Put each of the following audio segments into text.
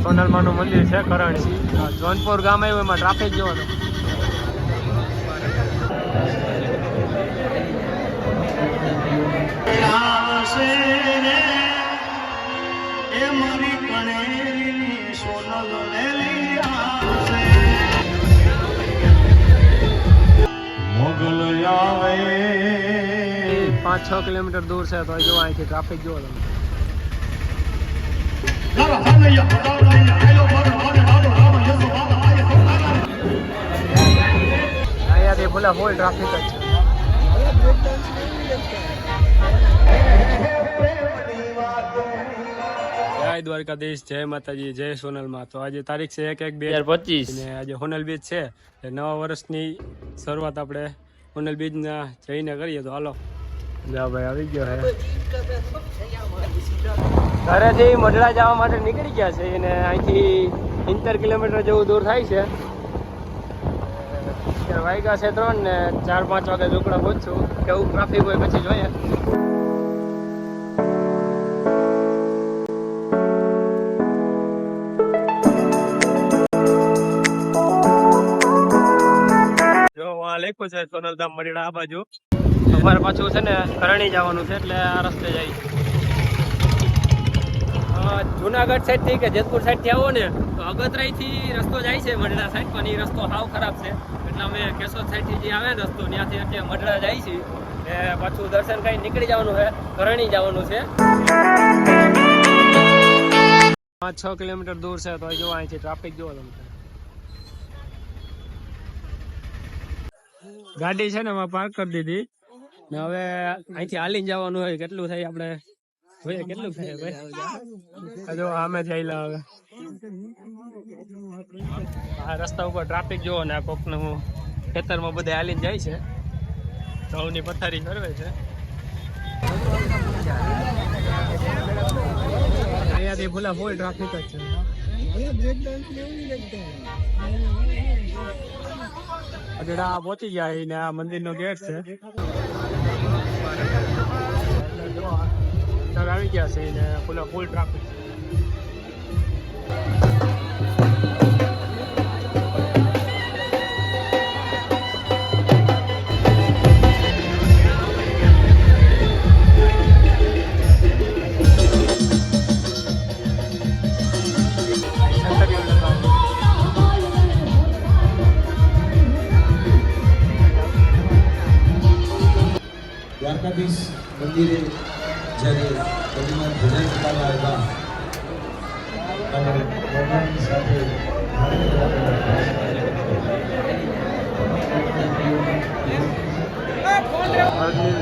સોનલમાનું મંદિર છે કરણી. જોનપુર ગામ આવ્યું એમાં ટ્રાફિક જેવો હતો. મોગલ આવે 5-6 કિલોમીટર દૂર છે તો જો અહીંથી ટ્રાફિક જોવો તમે. અહીંયાથી ભલે ફૂલ ટ્રાફિક જ છે. જય દ્વારકાધીશ, જય માતાજી, જય સોનલમાં. તો આજે તારીખ છે 1/1/2025 અને આજે હોનલ બીચ છે. નવા વર્ષની શરૂઆત આપણે હોનલ બીચના જઈને કરીએ. તો હાલો જા ભાઈ, આવી ગયો હે. ઘરેથી મઢડા જવા માટે નીકળી ગયા છે અને અહીંથી 70 કિલોમીટર જેવું દૂર થાય છે. અત્યારે વાગ્યા છે 3 ને 4-5 વાગે ઝુકડા પહોંચશું. કેવું ટ્રાફિક હોય પછી જોઈએ. લેખું છે સોનલધામ મરીડા આ બાજુ. અમારે પાછું છે ને કરણી જવાનું છે એટલે આ રસ્તે જાય. જુનાગઢ સાઈડ થી કે જેતપુર સાઈડ થી આવો ને તો અગતરાઈ થી રસ્તો જાય છે મઢડા સાઈડ, પણ એ રસ્તો હાવ ખરાબ છે. એટલે અમે કેશોદ સાઈડ થી જે આવે ને રસ્તો ત્યાંથી એટલે મઢડા જાય છે. એ પાછું દર્શન કરી નીકળી જવાનું છે, કરણી જવાનું છે. 5-6 કિલોમીટર દૂર છે તો જો અહીંથી ટ્રાફિક જોવો તમે. ગાડી છે ને એમાં પાર્ક કરી દીધી ને હવે અહીંથી હાલીને જવાનું હોય. કેટલું થાય આપણે જોઈએ, કેટલું થાય ભાઈ. જો આમે થયેલા હવે આ રસ્તા ઉપર ટ્રાફિક જોવો ને. આ કોકનું ખેતરમાં બધે હાલીને જાય છે, ઘઉંની પથારી ફરવે છે. અહીંયાથી ભૂલા ફૂલ ટ્રાફિક જ છે. અડડા પહોંચી ગયા ને આ મંદિરનો ગેટ છે. આવી ગયા છે ને ફૂલ ટ્રાફિક છે. દ્વારકાધીશ મંદિરે જ્યારે ભગવાન ભજન કરવા આવ્યા અને ભગવાન સાથે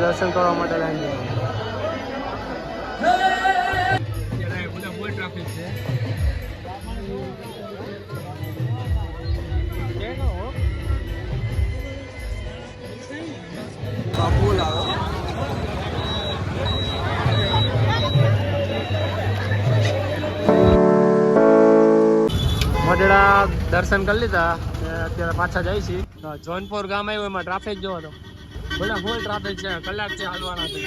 દર્શન કરવા માટે લાઈન ફૂલ ટ્રાફિક છે. ફૂલ આવે. મઢડા દર્શન કરી લીધા, અત્યારે પાછા જાય છે. જોનપુર ગામ આવ્યું એમાં ટ્રાફિક જોવો તો બધા ફૂલ ટ્રાફિક છે. કલાક છે હાલવાના છે.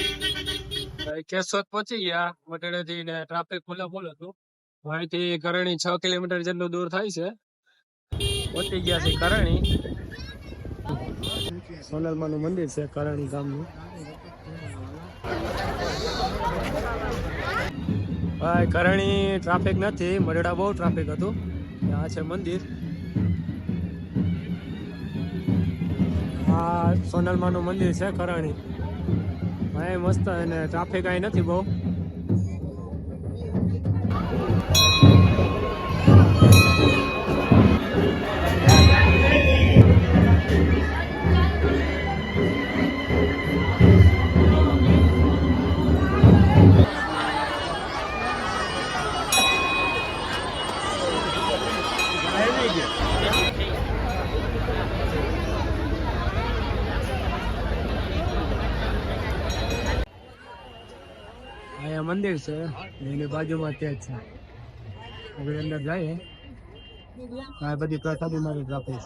કેશોદ પહોંચી ગયા મઢડેથી ને ટ્રાફિક ફૂલ હતું. અહીંથી કરણી 6 કિલોમીટર જેટલું દૂર થાય છે. પહોંચી ગયા છે કરણી. સોનલમાનું મંદિર છે કરણી ગામનું. ભાઈ કરણી ટ્રાફિક નથી, મઢડા બહુ ટ્રાફિક હતું. આ છે મંદિર. આ સોનલમાનું મંદિર છે કરણી. ભાઈ મસ્ત અને ટ્રાફિક અહીં નથી બહુ. અહીંયા મંદિર છે એની બાજુમાં ત્યાં જ છે. હવે અંદર જાય આ બધી પ્રસાદી મારી ટ્રાફિક.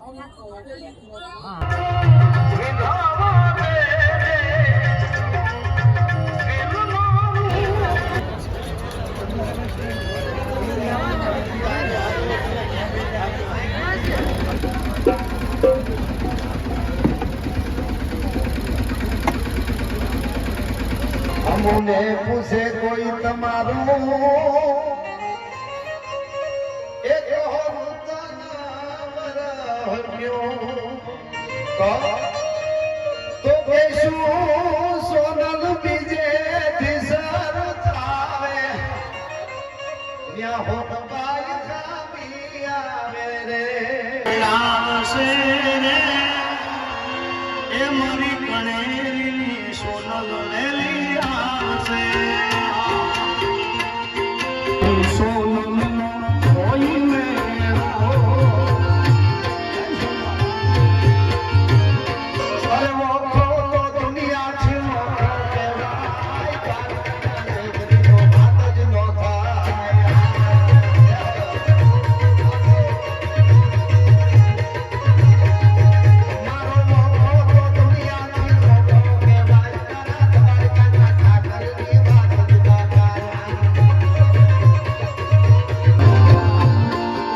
મને પૂછે કોઈ તમારું એક તો કહીશું સોનલ બીજે દિશર થાવે ત્યાં હોત બાઈ ખામી આવે રે આવશે રે એ મારી કણેરી સોનલ વેલી આવશે સોનલ કોઈ મેરો અરે વો તો દુનિયા છે વાત જ નો થાય મારો મોખો તો દુનિયા છે કે વાત તમારી કાના ઠાકરની વાત જ ના થાય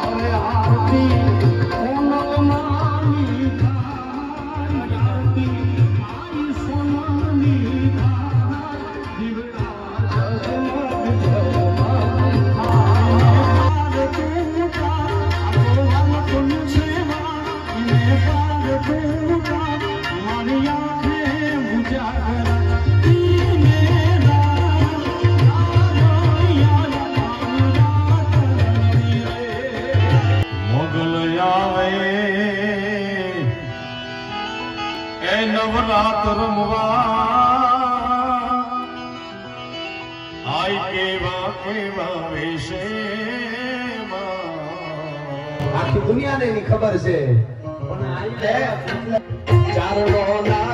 અરે આરતી સોનલ માની થાય આરતી મારી સોનલની થાય દીવડા જગમગ મોગલ આવે એ નવરાત રમવા આય કેવા વેશે આખી દુનિયાને એની ખબર છે ચારણો ના